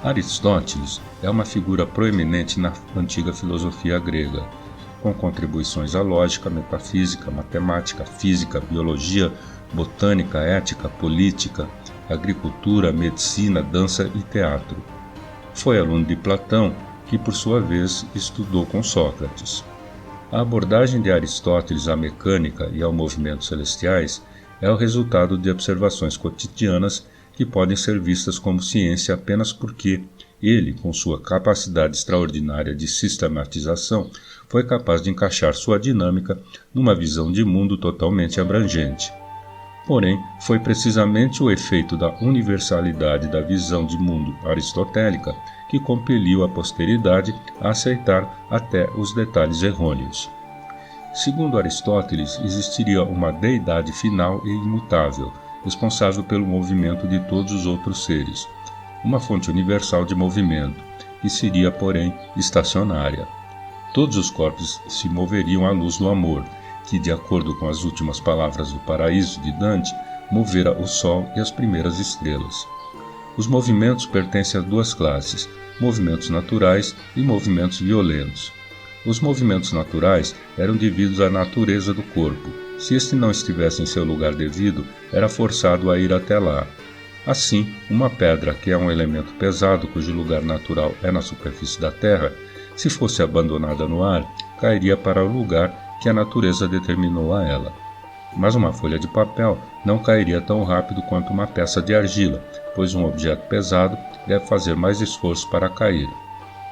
Aristóteles é uma figura proeminente na antiga filosofia grega, com contribuições à lógica, metafísica, matemática, física, biologia, botânica, ética, política, agricultura, medicina, dança e teatro. Foi aluno de Platão, que por sua vez estudou com Sócrates. A abordagem de Aristóteles à mecânica e ao movimento celestiais é o resultado de observações cotidianas que podem ser vistas como ciência apenas porque ele, com sua capacidade extraordinária de sistematização, foi capaz de encaixar sua dinâmica numa visão de mundo totalmente abrangente. Porém, foi precisamente o efeito da universalidade da visão de mundo aristotélica que compeliu a posteridade a aceitar até os detalhes errôneos. Segundo Aristóteles, existiria uma deidade final e imutável, responsável pelo movimento de todos os outros seres, uma fonte universal de movimento, que seria, porém, estacionária. Todos os corpos se moveriam à luz do amor, que, de acordo com as últimas palavras do Paraíso de Dante, movera o Sol e as primeiras estrelas. Os movimentos pertencem a duas classes, movimentos naturais e movimentos violentos. Os movimentos naturais eram devidos à natureza do corpo. Se este não estivesse em seu lugar devido, era forçado a ir até lá. Assim, uma pedra, que é um elemento pesado cujo lugar natural é na superfície da Terra, se fosse abandonada no ar, cairia para o lugar que a natureza determinou a ela. Mas uma folha de papel não cairia tão rápido quanto uma peça de argila, pois um objeto pesado deve fazer mais esforço para cair.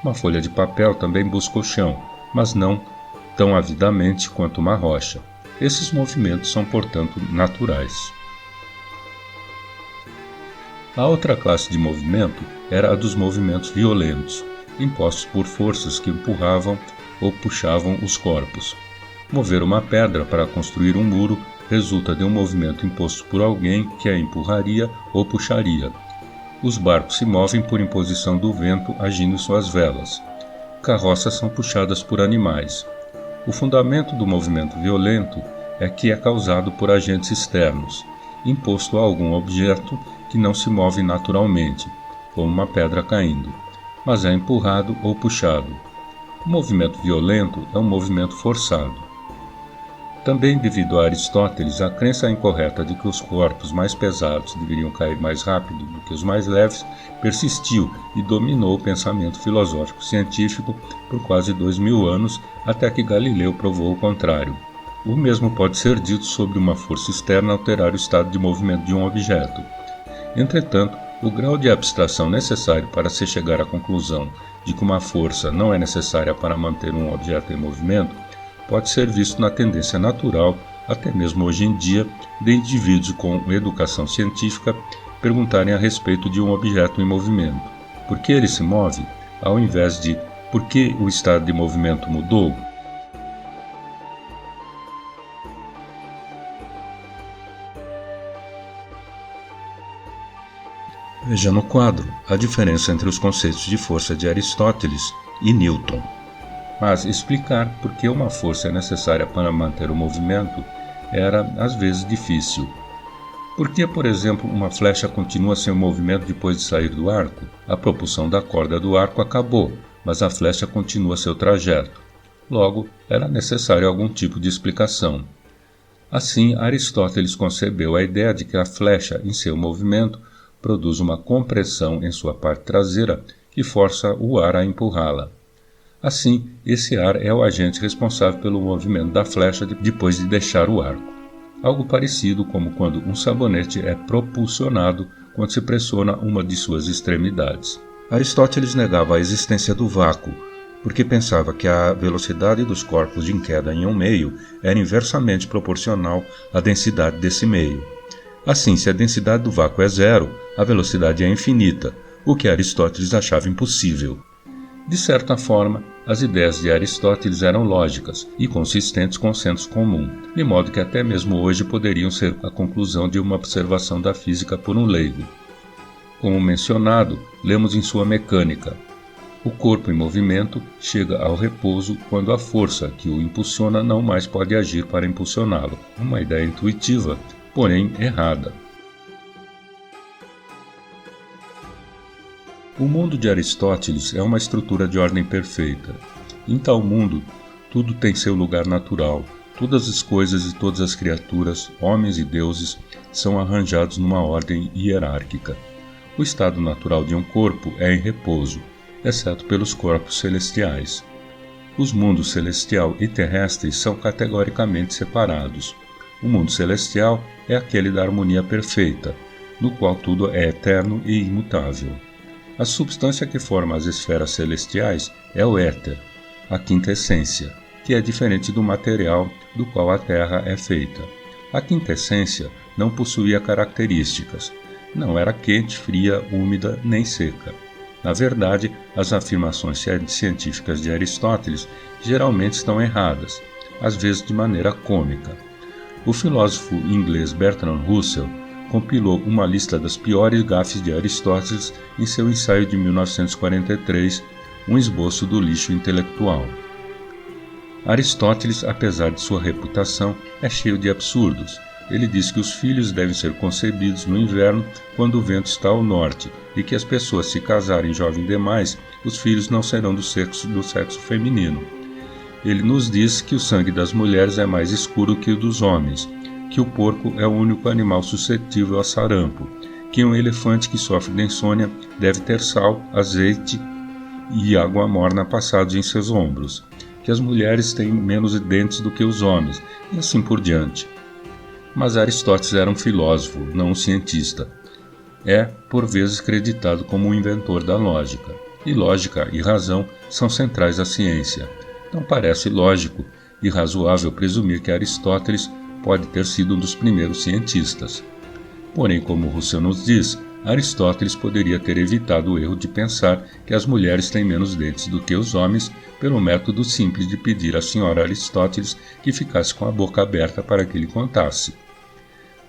Uma folha de papel também busca o chão, mas não tão avidamente quanto uma rocha. Esses movimentos são, portanto, naturais. A outra classe de movimento era a dos movimentos violentos, impostos por forças que empurravam ou puxavam os corpos. Mover uma pedra para construir um muro resulta de um movimento imposto por alguém que a empurraria ou puxaria. Os barcos se movem por imposição do vento agindo em suas velas. Carroças são puxadas por animais. O fundamento do movimento violento é que é causado por agentes externos, imposto a algum objeto que não se move naturalmente, como uma pedra caindo, mas é empurrado ou puxado. O movimento violento é um movimento forçado. Também devido a Aristóteles, a crença incorreta de que os corpos mais pesados deveriam cair mais rápido do que os mais leves persistiu e dominou o pensamento filosófico científico por quase 2000 anos, até que Galileu provou o contrário. O mesmo pode ser dito sobre uma força externa alterar o estado de movimento de um objeto. Entretanto, o grau de abstração necessário para se chegar à conclusão de que uma força não é necessária para manter um objeto em movimento pode ser visto na tendência natural, até mesmo hoje em dia, de indivíduos com educação científica perguntarem a respeito de um objeto em movimento. Por que ele se move? Ao invés de por que o estado de movimento mudou? Veja no quadro a diferença entre os conceitos de força de Aristóteles e Newton. Mas explicar por que uma força é necessária para manter o movimento era, às vezes, difícil. Por que, por exemplo, uma flecha continua seu movimento depois de sair do arco? A propulsão da corda do arco acabou, mas a flecha continua seu trajeto. Logo, era necessário algum tipo de explicação. Assim, Aristóteles concebeu a ideia de que a flecha, em seu movimento, produz uma compressão em sua parte traseira que força o ar a empurrá-la. Assim, esse ar é o agente responsável pelo movimento da flecha depois de deixar o arco. Algo parecido como quando um sabonete é propulsionado quando se pressiona uma de suas extremidades. Aristóteles negava a existência do vácuo, porque pensava que a velocidade dos corpos em queda em um meio era inversamente proporcional à densidade desse meio. Assim, se a densidade do vácuo é zero, a velocidade é infinita, o que Aristóteles achava impossível. De certa forma, as ideias de Aristóteles eram lógicas e consistentes com o senso comum, de modo que até mesmo hoje poderiam ser a conclusão de uma observação da física por um leigo. Como mencionado, lemos em sua Mecânica: o corpo em movimento chega ao repouso quando a força que o impulsiona não mais pode agir para impulsioná-lo. Uma ideia intuitiva, porém errada. O mundo de Aristóteles é uma estrutura de ordem perfeita. Em tal mundo, tudo tem seu lugar natural. Todas as coisas e todas as criaturas, homens e deuses, são arranjados numa ordem hierárquica. O estado natural de um corpo é em repouso, exceto pelos corpos celestiais. Os mundos celestial e terrestre são categoricamente separados. O mundo celestial é aquele da harmonia perfeita, no qual tudo é eterno e imutável. A substância que forma as esferas celestiais é o éter, a quinta essência, que é diferente do material do qual a Terra é feita. A quinta essência não possuía características, não era quente, fria, úmida nem seca. Na verdade, as afirmações científicas de Aristóteles geralmente estão erradas, às vezes de maneira cômica. O filósofo inglês Bertrand Russell compilou uma lista das piores gafes de Aristóteles em seu ensaio de 1943, Um Esboço do Lixo Intelectual. Aristóteles, apesar de sua reputação, é cheio de absurdos. Ele diz que os filhos devem ser concebidos no inverno quando o vento está ao norte e que as pessoas se casarem jovem demais, os filhos não serão do sexo feminino. Ele nos diz que o sangue das mulheres é mais escuro que o dos homens, que o porco é o único animal suscetível a sarampo, que um elefante que sofre de insônia deve ter sal, azeite e água morna passados em seus ombros, que as mulheres têm menos dentes do que os homens, e assim por diante. Mas Aristóteles era um filósofo, não um cientista. É, por vezes, creditado como o inventor da lógica. E lógica e razão são centrais à ciência. Não parece lógico e razoável presumir que Aristóteles pode ter sido um dos primeiros cientistas. Porém, como Russell nos diz, Aristóteles poderia ter evitado o erro de pensar que as mulheres têm menos dentes do que os homens pelo método simples de pedir à senhora Aristóteles que ficasse com a boca aberta para que ele contasse.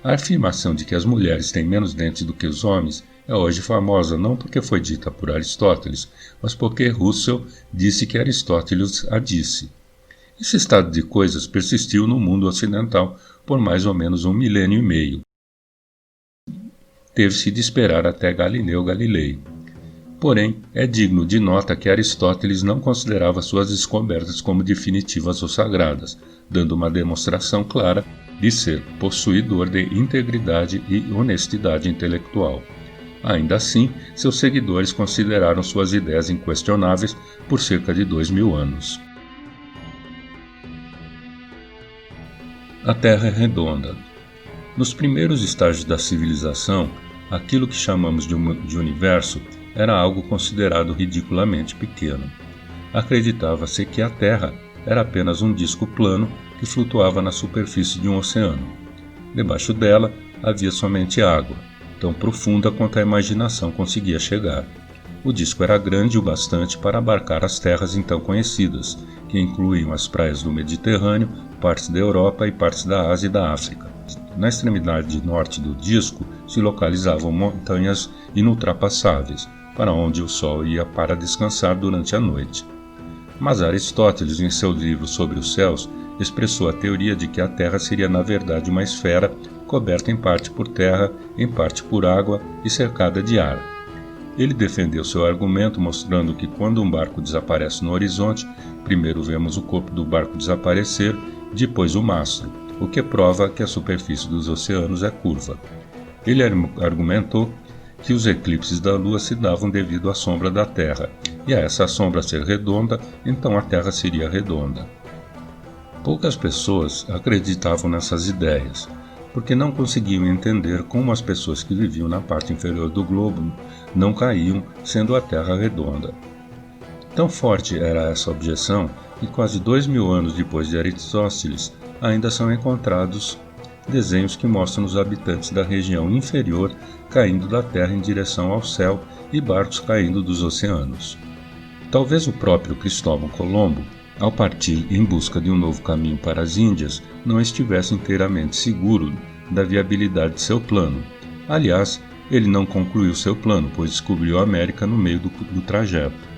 A afirmação de que as mulheres têm menos dentes do que os homens é hoje famosa não porque foi dita por Aristóteles, mas porque Russell disse que Aristóteles a disse. Esse estado de coisas persistiu no mundo ocidental por mais ou menos 1 milênio e meio. Teve-se de esperar até Galileu Galilei. Porém, é digno de nota que Aristóteles não considerava suas descobertas como definitivas ou sagradas, dando uma demonstração clara de ser possuidor de integridade e honestidade intelectual. Ainda assim, seus seguidores consideraram suas ideias inquestionáveis por cerca de 2000 anos. A Terra é redonda. Nos primeiros estágios da civilização, aquilo que chamamos de universo era algo considerado ridiculamente pequeno. Acreditava-se que a Terra era apenas um disco plano que flutuava na superfície de um oceano. Debaixo dela havia somente água, tão profunda quanto a imaginação conseguia chegar. O disco era grande o bastante para abarcar as terras então conhecidas, que incluíam as praias do Mediterrâneo, partes da Europa e partes da Ásia e da África. Na extremidade norte do disco se localizavam montanhas inultrapassáveis, para onde o sol ia para descansar durante a noite. Mas Aristóteles, em seu livro Sobre os Céus, expressou a teoria de que a Terra seria na verdade uma esfera coberta em parte por terra, em parte por água e cercada de ar. Ele defendeu seu argumento mostrando que quando um barco desaparece no horizonte, primeiro vemos o corpo do barco desaparecer, depois o mastro, o que prova que a superfície dos oceanos é curva. Ele argumentou que os eclipses da Lua se davam devido à sombra da Terra, e a essa sombra ser redonda, então a Terra seria redonda. Poucas pessoas acreditavam nessas ideias, porque não conseguiam entender como as pessoas que viviam na parte inferior do globo não caíam, sendo a Terra redonda. Tão forte era essa objeção que quase 2000 anos depois de Aristóteles ainda são encontrados desenhos que mostram os habitantes da região inferior caindo da Terra em direção ao céu e barcos caindo dos oceanos. Talvez o próprio Cristóvão Colombo, ao partir em busca de um novo caminho para as Índias, não estivesse inteiramente seguro da viabilidade de seu plano. Aliás, ele não concluiu seu plano, pois descobriu a América no meio do trajeto.